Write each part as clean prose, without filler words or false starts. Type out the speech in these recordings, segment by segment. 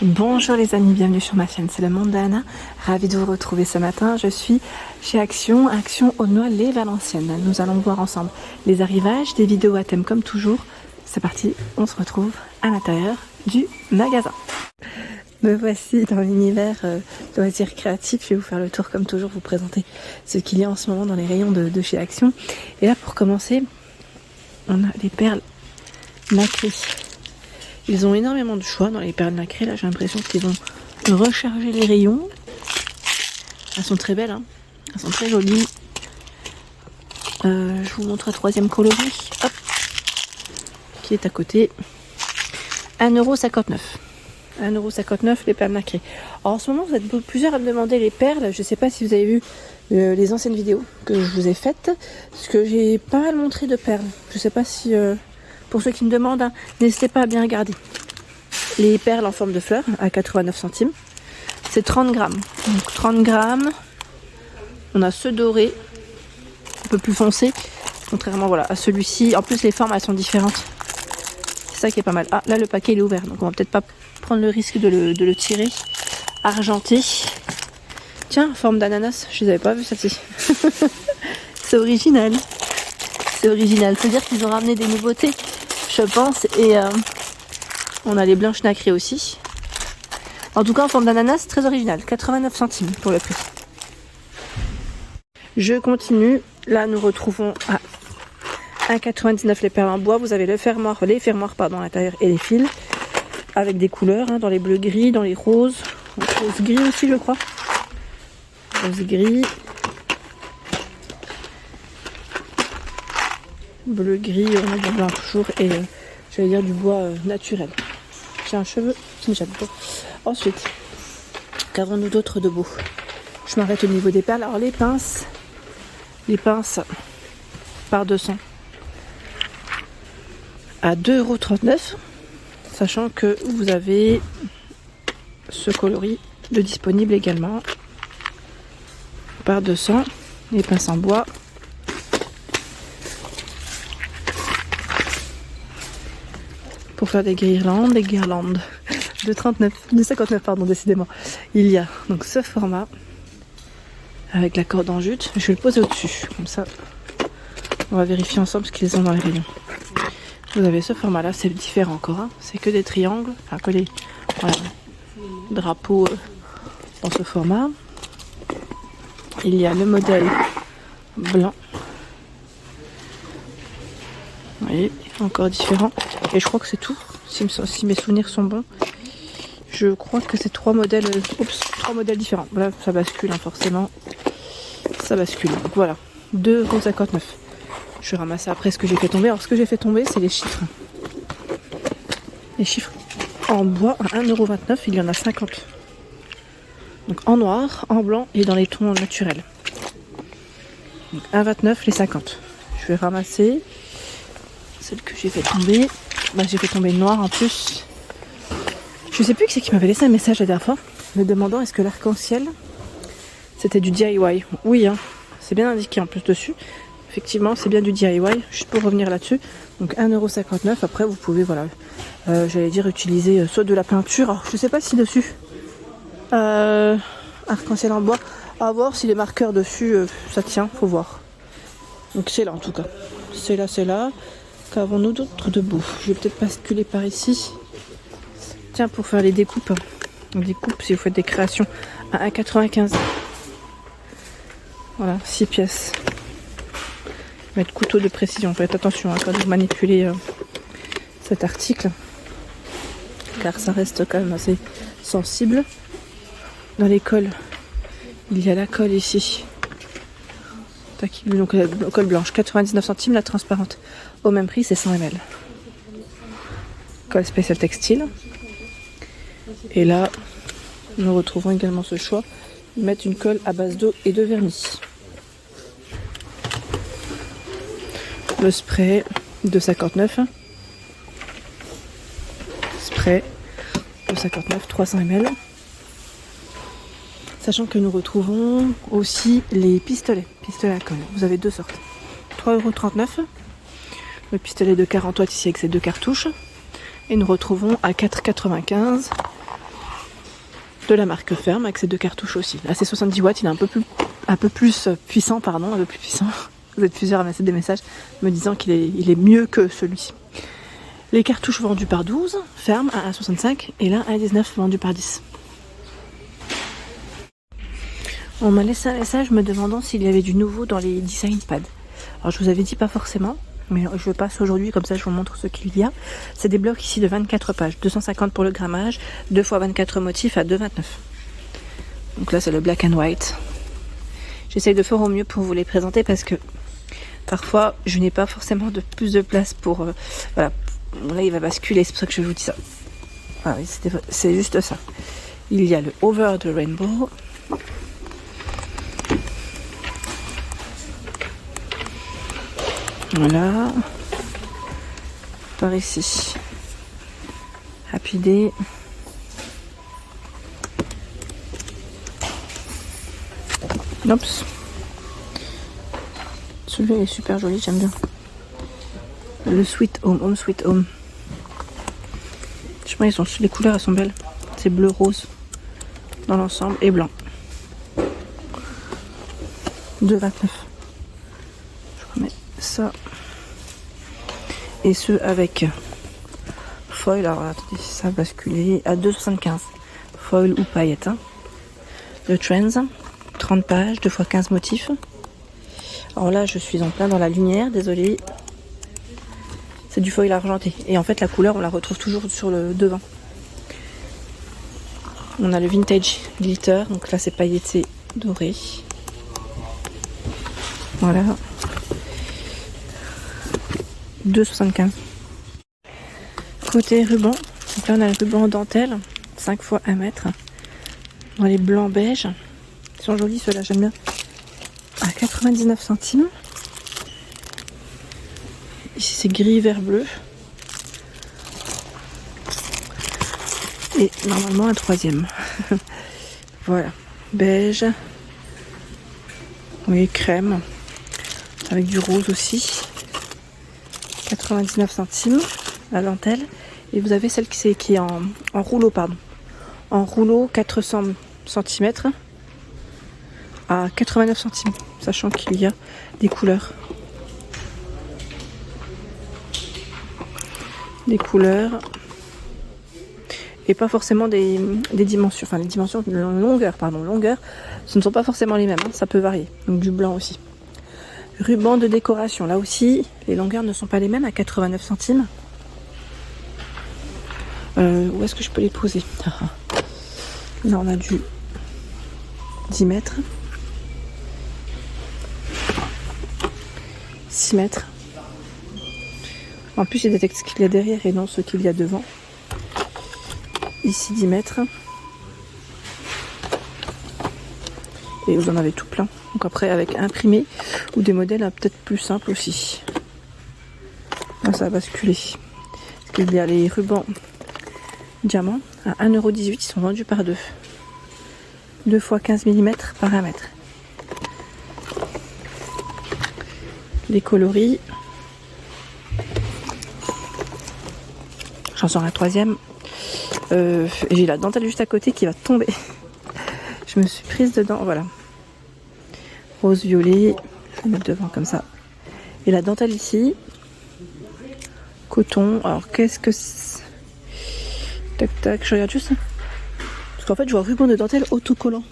Bonjour les amis, bienvenue sur ma chaîne, c'est le monde d'Anna. Ravie de vous retrouver ce matin. Je suis chez Action Aulnoy-les-Valenciennes. Nous allons voir ensemble les arrivages, des vidéos à thème comme toujours. C'est parti, on se retrouve à l'intérieur du magasin. Me voici dans l'univers loisirs créatifs. Je vais vous faire le tour comme toujours, vous présenter ce qu'il y a en ce moment dans les rayons de chez Action. Et là pour commencer, on a les perles nacrées. Ils ont énormément de choix dans les perles nacrées. Là, j'ai l'impression qu'ils ont rechargé les rayons. Elles sont très belles, hein. Elles sont très jolies. Je vous montre un troisième coloris. Hop, qui est à côté. 1,59 €. 1,59 € les perles nacrées. Alors, en ce moment, vous êtes plusieurs à me demander les perles. Je ne sais pas si vous avez vu les anciennes vidéos que je vous ai faites. Parce que j'ai pas mal montré de perles. Je ne sais pas si... pour ceux qui me demandent, hein, n'hésitez pas à bien regarder. Les perles en forme de fleurs à 89 centimes. C'est 30 grammes. Donc 30 grammes. On a ce doré, un peu plus foncé. Contrairement voilà, à celui-ci. En plus, les formes elles sont différentes. C'est ça qui est pas mal. Ah, là, le paquet il est ouvert. Donc on va peut-être pas prendre le risque de le tirer. Argenté. Tiens, forme d'ananas. Je les avais pas vues celle-ci. C'est original. C'est original. Faut dire qu'ils ont ramené des nouveautés, je pense. Et on a les blanches nacrées aussi. En tout cas, en forme d'ananas, très original. 89 centimes pour le prix. Je continue. Là, nous retrouvons à 1,99 € les perles en bois. Vous avez les fermoirs à l'intérieur et les fils. Avec des couleurs, hein, dans les bleus gris, dans les roses. Rose gris aussi, je crois. Rose gris. Bleu gris, on a du blanc toujours et j'allais dire du bois naturel. J'ai un cheveu qui me jette pas. Ensuite, qu'avons-nous d'autre de beau? Je m'arrête au niveau des perles. Alors les pinces par 200 à 2,39 €, sachant que vous avez ce coloris de disponible également par 200. Les pinces en bois. Pour faire des guirlandes de 59 pardon, décidément. Il y a donc ce format avec la corde en jute. Je vais le poser au-dessus, comme ça on va vérifier ensemble ce qu'ils ont dans les rayons. Vous avez ce format là, c'est différent encore, hein. C'est que des triangles, enfin que les drapeaux dans ce format. Il y a le modèle blanc. Vous voyez, encore différent. Et je crois que c'est tout. Si mes souvenirs sont bons. Je crois que c'est 3 modèles. Trois modèles différents. Voilà, ça bascule, hein, forcément. Ça bascule. Donc voilà. 2,59 €. Je vais ramasser après ce que j'ai fait tomber. Alors ce que j'ai fait tomber, c'est les chiffres. Les chiffres en bois à 1,29 €. Il y en a 50. Donc en noir, en blanc et dans les tons naturels. Donc 1,29 € les 50. Je vais ramasser celle que j'ai fait tomber. Bah, j'ai fait tomber le noir en plus. Je sais plus qui c'est qui m'avait laissé un message la dernière fois me demandant est-ce que l'arc-en-ciel c'était du DIY. Oui, hein, c'est bien indiqué en plus dessus. Effectivement, c'est bien du DIY. Juste pour revenir là-dessus. Donc 1,59 €. Après, vous pouvez, voilà, j'allais dire utiliser soit de la peinture. Alors, je sais pas si dessus arc-en-ciel en bois. À voir si les marqueurs dessus ça tient. Faut voir. Donc c'est là en tout cas. C'est là. Qu'avons-nous d'autre de beau? Je vais peut-être basculer par ici. Tiens, pour faire les découpes. Découpe si vous faites des créations à 1,95 €. Voilà, 6 pièces. Mettre couteau de précision. Faites attention, hein, quand vous manipulez cet article. Car ça reste quand même assez sensible. Dans les cols, il y a la colle ici. Donc la colle blanche, 99 centimes, la transparente. Au même prix, c'est 100 ml. Colle spéciale textile. Et là, nous retrouvons également ce choix. Mettre une colle à base d'eau et de vernis. Le spray de 59. Spray de 59, 300 ml. Sachant que nous retrouvons aussi les pistolets à colle. Vous avez deux sortes. 3,39 €. Le pistolet de 40 watts ici avec ses deux cartouches. Et nous retrouvons à 4,95 € de la marque Ferme avec ces 2 cartouches aussi. Là c'est 70 watts, il est un peu plus puissant, pardon, un peu plus puissant. Vous êtes plusieurs à me laisser des messages me disant qu'il est mieux que celui-ci. Les cartouches vendues par 12, Ferme à 1,65 et là 1,19 vendu par 10. On m'a laissé un message me demandant s'il y avait du nouveau dans les design pads. Alors je vous avais dit pas forcément, mais je passe aujourd'hui, comme ça je vous montre ce qu'il y a. C'est des blocs ici de 24 pages, 250 pour le grammage, 2 x 24 motifs à 2,29. Donc là c'est le black and white. J'essaye de faire au mieux pour vous les présenter parce que parfois je n'ai pas forcément de plus de place pour... voilà, là il va basculer, c'est pour ça que je vous dis ça. Ah oui, c'est juste ça. Il y a le Over the Rainbow. Voilà. Par ici. Happy Day. Oups. Celui-là est super joli, j'aime bien. Le Sweet Home, Home Sweet Home. Je sais pas, les couleurs elles sont belles. C'est bleu rose dans l'ensemble et blanc. 2,29. Je remets ça. Et ce avec foil. Alors attendez, ça a basculé à 2,75. Foil ou paillettes. Hein. Le Trends, 30 pages, 2 x 15 motifs. Alors là, je suis en plein dans la lumière, désolée. C'est du foil argenté. Et en fait, la couleur, on la retrouve toujours sur le devant. On a le Vintage Glitter. Donc là, c'est pailleté doré. Voilà. 2,75. Côté ruban. Donc là, on a le ruban en dentelle. 5 x 1 mètre. Dans les blancs beige. Ils sont jolis, ceux-là, j'aime bien. À 99 centimes. Ici c'est gris vert bleu. Et normalement un troisième. Voilà. Beige. Oui, crème. Avec du rose aussi. 99 centimes. La dentelle. Et vous avez celle qui est en rouleau, pardon. En rouleau 400 cm. À 89 centimes. Sachant qu'il y a des couleurs. Et pas forcément des dimensions, enfin les dimensions de longueur, ce ne sont pas forcément les mêmes, hein, ça peut varier, donc du blanc aussi. Ruban de décoration, là aussi les longueurs ne sont pas les mêmes, à 89 centimes. Où est-ce que je peux les poser? Là on a du 10 mètres, 6 mètres. En plus, il détecte ce qu'il y a derrière et non ce qu'il y a devant. Ici, 10 mètres. Et vous en avez tout plein. Donc après, avec imprimé ou des modèles peut-être plus simples aussi. Là, ça a basculé. Parce qu'il y a les rubans diamants à 1,18 €. Ils sont vendus par 2. 2 x 15 mm par 1 mètre. Les coloris. J'en sors un troisième. J'ai la dentelle juste à côté qui va tomber. Je me suis prise dedans, voilà. Rose violet. Je vais mettre devant comme ça. Et la dentelle ici. Coton. Alors qu'est-ce que c'est? Tac tac, je regarde juste. Parce qu'en fait je vois ruban de dentelle autocollant.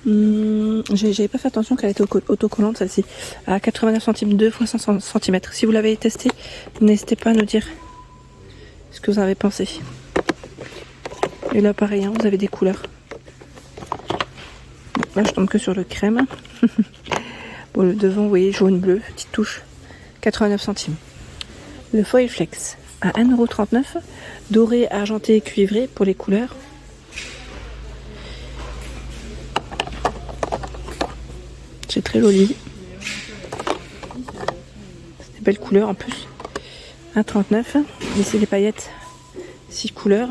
J'avais pas fait attention qu'elle était autocollante celle-ci. À 89 centimes, 2 x 100 cm. Si vous l'avez testé, n'hésitez pas à nous dire ce que vous en avez pensé. Et là pareil, hein, vous avez des couleurs. Là je tombe que sur le crème. Bon, le devant vous voyez jaune bleu, petite touche. 89 centimes. Le foil flex à 1,39 €. Doré, argenté, cuivré pour les couleurs. C'est très joli. C'est des belles couleurs en plus. 1,39 €. Ici les paillettes. 6 couleurs.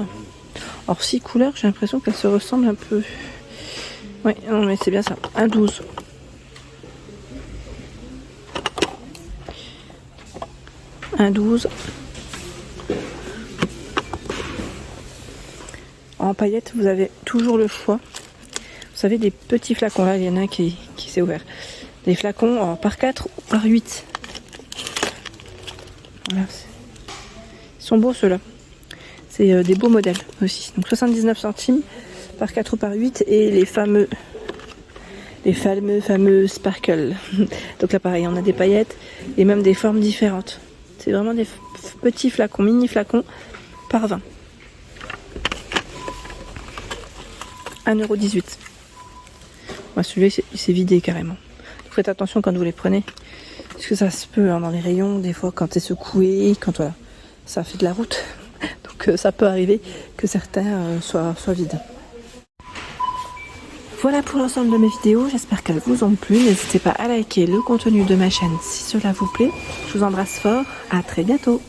Or 6 couleurs, j'ai l'impression qu'elles se ressemblent un peu. Oui, non mais c'est bien ça. 1,12 €. En paillettes, vous avez toujours le choix. Vous savez, des petits flacons. Là, il y en a un qui s'est ouvert. Des flacons par 4 ou par 8. Voilà. Ils sont beaux ceux-là. C'est des beaux modèles aussi. Donc 79 centimes par 4 ou par 8. Et les fameux sparkles. Donc là pareil, on a des paillettes et même des formes différentes. C'est vraiment des petits flacons, mini flacons par 20. 1,18 €. Moi, celui-là il s'est vidé carrément. Donc, faites attention quand vous les prenez. Parce que ça se peut dans les rayons, des fois quand c'est secoué, quand voilà, ça fait de la route. Donc ça peut arriver que certains soient vides. Voilà pour l'ensemble de mes vidéos, j'espère qu'elles vous ont plu. N'hésitez pas à liker le contenu de ma chaîne si cela vous plaît. Je vous embrasse fort, à très bientôt.